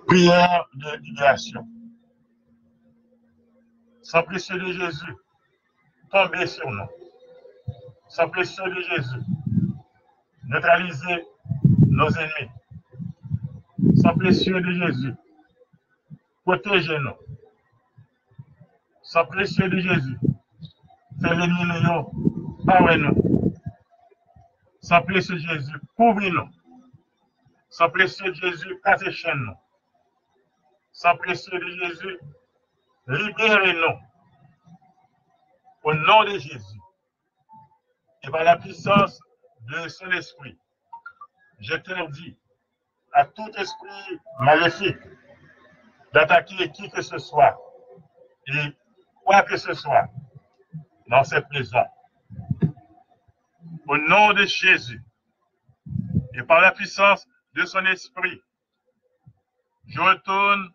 Prière de libération. Sang précieux de Jésus, tombez sur nous. Sang précieux de Jésus, neutralisez nos ennemis. Sang précieux de Jésus, protégez-nous. Sang précieux de Jésus, faites l'ennemi nous, parlez-nous. Sang précieux de Jésus, couvrez-nous. Sang précieux de Jésus, cassez-nous. Sang précieux de Jésus, libérez-nous. Au nom de Jésus et par la puissance de son esprit, j'interdis à tout esprit maléfique d'attaquer qui que ce soit et quoi que ce soit dans cette maison. Au nom de Jésus et par la puissance de son esprit, je retourne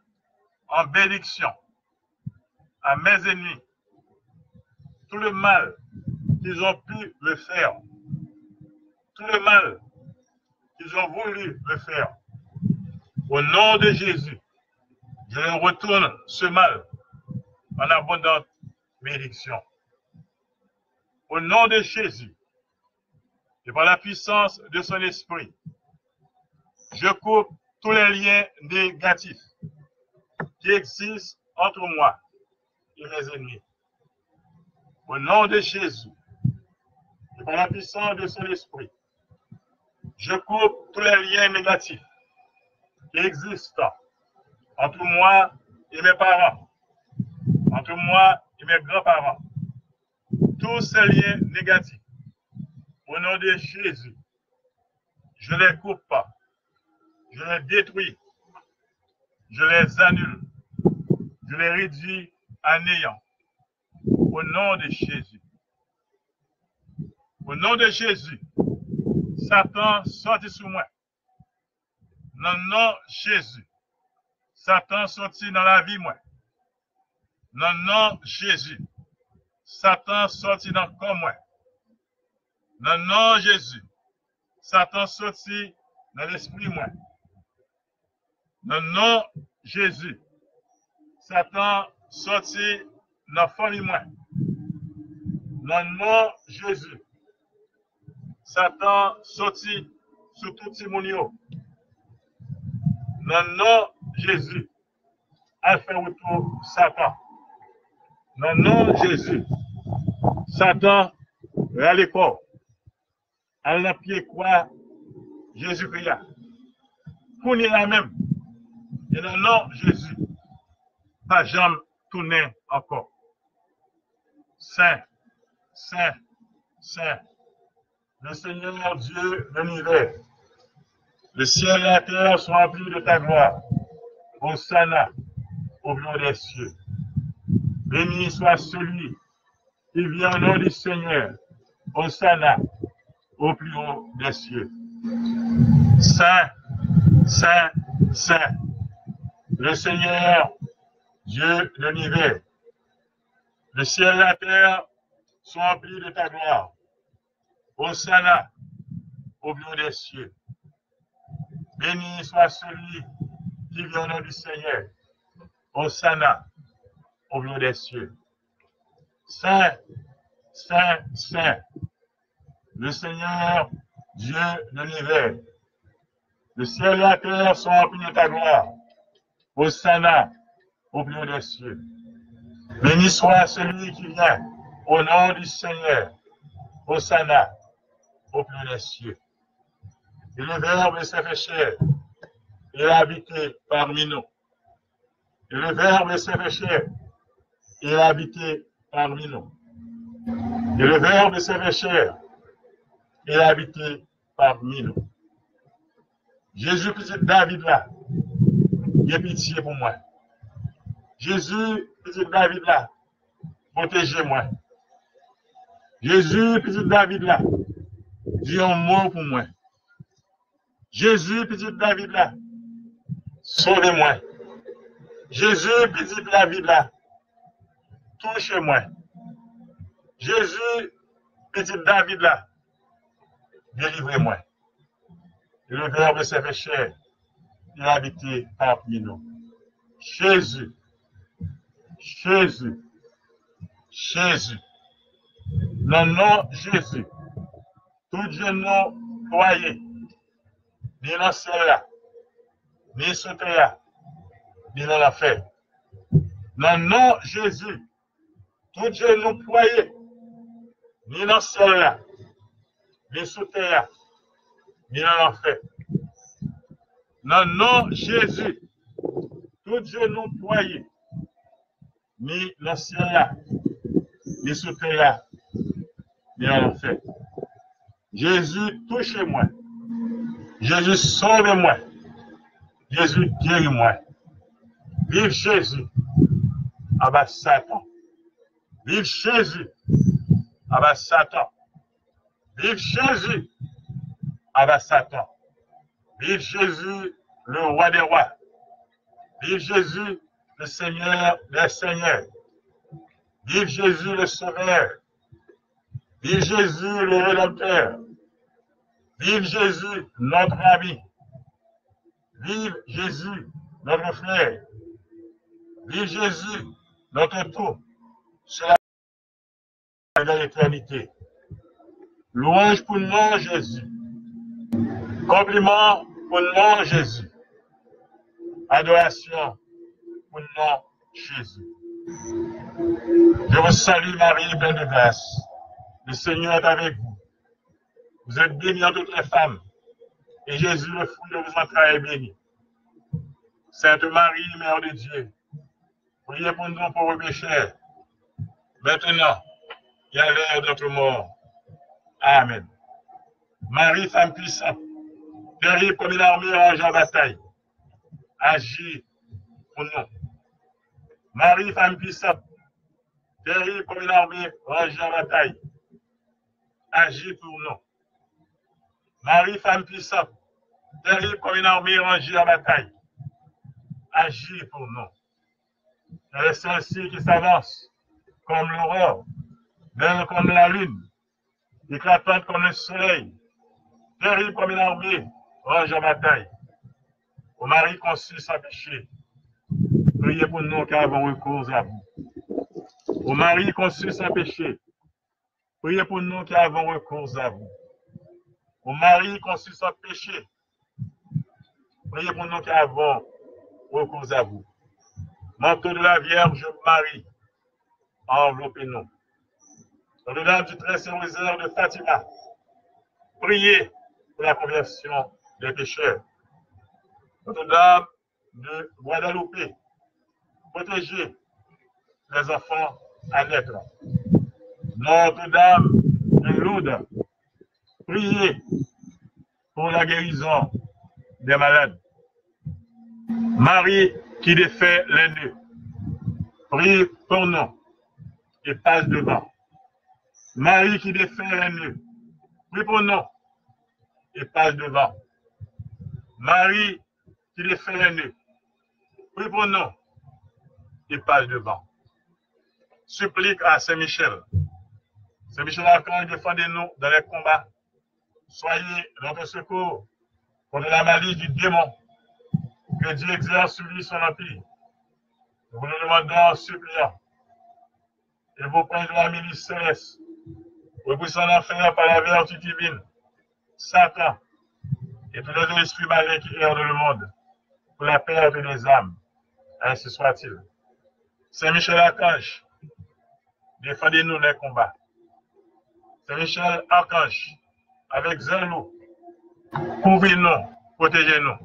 en bénédiction à mes ennemis. Tout le mal qu'ils ont pu me faire, tout le mal qu'ils ont voulu me faire, au nom de Jésus, je retourne ce mal en abondante bénédiction. Au nom de Jésus, et par la puissance de son esprit, je coupe tous les liens négatifs qui existent entre moi et mes ennemis. Au nom de Jésus, et par la puissance de son esprit, je coupe tous les liens négatifs qui existent entre moi et mes parents, entre moi et mes grands-parents. Tous ces liens négatifs, au nom de Jésus, je les coupe pas, je les détruis, je les annule, je les réduis à néant. Au nom de Jésus. Au nom de Jésus, Satan sorti sous moi. Dans le nom de Jésus, Satan sorti dans la vie moi. Dans le nom de Jésus, Satan sorti dans le corps moi. Dans le nom de Jésus, Satan sorti dans l'esprit moi. Dans le nom de Jésus, Satan sorti dans la famille moi. Dans le nom de Jésus, Satan sorti sur tout le monde. Dans le nom de Jésus, a fait retour Satan. Dans le nom de Jésus, Satan à l'école. À la pied quoi Jésus-Christ. Qu'on est là même. Et dans le nom de Jésus, pas jamais tourner encore. Saint, Saint, Saint, le Seigneur Dieu de l'univers, le ciel et la terre sont remplis de ta gloire. Hosanna au nom des cieux. Béni soit celui qui vient au nom du Seigneur. Hosanna au plus haut des cieux. Saint, Saint, Saint, le Seigneur Dieu de l'univers, le ciel et la terre sont remplis de ta gloire. Hosanna au plus haut des cieux. Béni soit celui qui vient au nom du Seigneur. Hosanna au plus haut des cieux. Saint, Saint, Saint, le Seigneur Dieu de l'univers, le ciel et la terre sont remplis de ta gloire. Hosanna au plus haut des cieux. Béni soit celui qui vient au nom du Seigneur. Hosanna au plus haut des cieux. Et le Verbe s'est fait chair et a habité parmi nous. Et le Verbe s'est fait chair et a habité parmi nous. Et le Verbe s'est fait chair et a habité parmi nous. Jésus, petit David là, il a pitié pour moi. Jésus, petit David là, protégez-moi. Jésus, petit David là, dis un mot pour moi. Jésus, petit David là, sauvez-moi. Jésus, petit David là, touchez-moi. Jésus, petit David là, délivrez-moi. Et le Verbe s'est fait chair et habiter parmi nous. Jésus, Jésus, Jésus. Dans le nom de Jésus, tout genou ployé, ni dans celle-là, ni sous terre, ni dans l'enfer. Dans le nom de Jésus, tout genou ployé, ni dans celle-là, ni sous terre, ni dans l'enfer. Dans le nom de Jésus, tout genou ployé, ni dans celle-là, ni sous terre, ni dans l'enfer. Jésus, touchez-moi. Jésus, sauve-moi. Jésus, guéris-moi. Vive Jésus. Abat Satan. Vive Jésus. Abat Satan. Vive Jésus. Abat Satan. Vive Jésus, le roi des rois. Vive Jésus, le Seigneur des seigneurs. Vive Jésus, le sauveur. Vive Jésus, le rédempteur. Vive Jésus, notre ami. Vive Jésus, notre frère. Vive Jésus, notre tout. C'est la l'éternité. Louange pour le nom de Jésus. Compliment pour le nom de Jésus. Adoration pour le nom de Jésus. Je vous salue Marie, pleine de grâce. Le Seigneur est avec vous. Vous êtes bénie en toutes les femmes. Et Jésus, le fruit de vos entrailles, est béni. Sainte Marie, Mère de Dieu, priez pour nous pauvres pécheurs, maintenant et à l'heure de notre mort. Amen. Marie, femme puissante, terrible comme une armée rangée en bataille, agis pour nous. Marie, femme puissante, terrible comme une armée rangée en bataille, agis pour nous. Marie, femme puissante, terrible comme une armée rangée en bataille, agis pour nous. Elle est celle-ci qui s'avance comme l'aurore, belle comme la lune, éclatante comme le soleil, terrible comme une armée rangée en bataille. Ô Marie conçue sans péché, priez pour nous qui avons recours à vous. Ô Marie conçue sans péché, priez pour nous qui avons recours à vous. Ô Marie conçue sans péché, priez pour nous qui avons recours à vous. Manteau de la Vierge Marie, enveloppez-nous. Notre-Dame du très saint rosaire de Fatima, priez pour la conversion des pécheurs. Notre-Dame de Guadalupe, protégez les enfants à naître. Notre-Dame de Lourdes, priez pour la guérison des malades. Marie qui défait les nœuds, prie pour nous et passe devant. Marie qui défait les nœuds, prie pour nous et passe devant. Marie qui défait les nœuds, prie pour nous et passe devant. Supplique à Saint-Michel. Saint-Michel Archange, défendez-nous dans les combats. Soyez notre secours contre la malice du démon. Que Dieu exerce sur lui son empire. Nous vous le demandons en suppliant. Et vos princes de la milice céleste, repoussant l'enfer par la vertu divine, Satan et tous les esprits malins qui errent dans le monde, pour la perte des âmes. Ainsi soit-il. Saint-Michel Archange, défendez-nous les combats. Saint-Michel Archange, avec zèle, couvrez-nous, protégez-nous.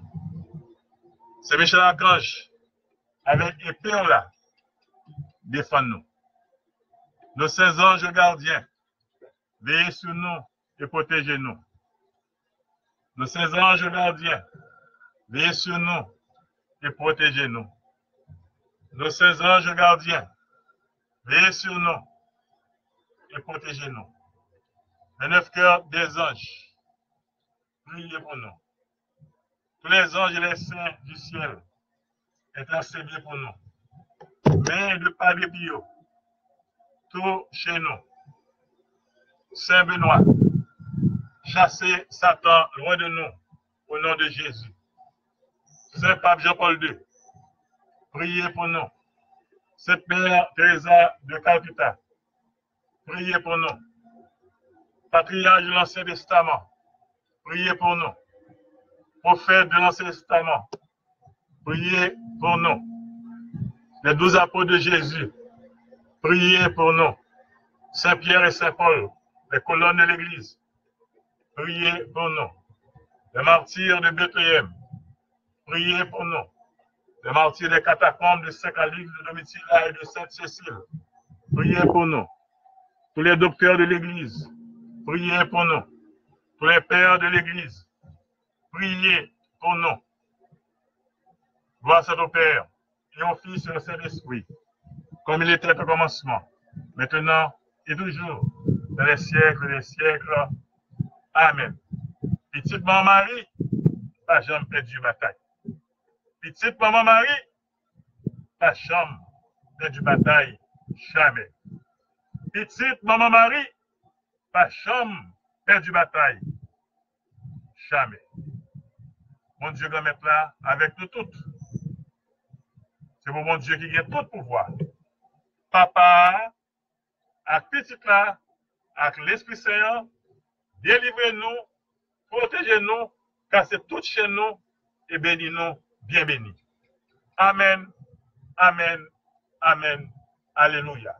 Saint-Michel Archange, avec épée là, défends-nous. Nos saints anges gardiens, veillez sur nous et protégez-nous. Nos saints anges gardiens, veillez sur nous et protégez-nous. Nos saints anges gardiens, veillez sur nous et protégez-nous. Les 9 cœurs des anges, priez pour nous. Tous les anges et les saints du ciel, intercédez pour nous. Main de Padre Pio, tout chez nous. Saint Benoît, chassez Satan loin de nous, au nom de Jésus. Saint Pape Jean-Paul II, priez pour nous. Sainte Mère Teresa de Calcutta, priez pour nous. Patriarche de l'Ancien Testament, priez pour nous. Prophète de l'Ancien Testament, priez pour nous. Les 12 apôtres de Jésus, priez pour nous. Saint Pierre et Saint Paul, les colonnes de l'Église, priez pour nous. Les martyrs de Bethléem, priez pour nous. Les martyrs des catacombes de Saint-Calixte, de Domitilla et de Sainte-Cécile, priez pour nous. Tous les docteurs de l'Église, priez pour nous. Tous les pères de l'Église, priez pour nous. Gloire soit au Père, et au Fils et au Saint-Esprit, comme il était au commencement, maintenant et toujours, dans les siècles des siècles. Amen. Petite maman Marie, pas jamais perdu bataille. Petite maman Marie, pas jamais perdu bataille, jamais. Petite maman Marie, pas jamais perdu bataille, jamais. Mon Dieu, va mettre là avec nous toutes. C'est pour mon Dieu qui a tout pouvoir. Papa, avec petite là, avec l'Esprit Saint, délivrez-nous, protégez-nous, cassez toutes chez nous et bénis-nous, bien bénis. Amen, amen, amen, alléluia.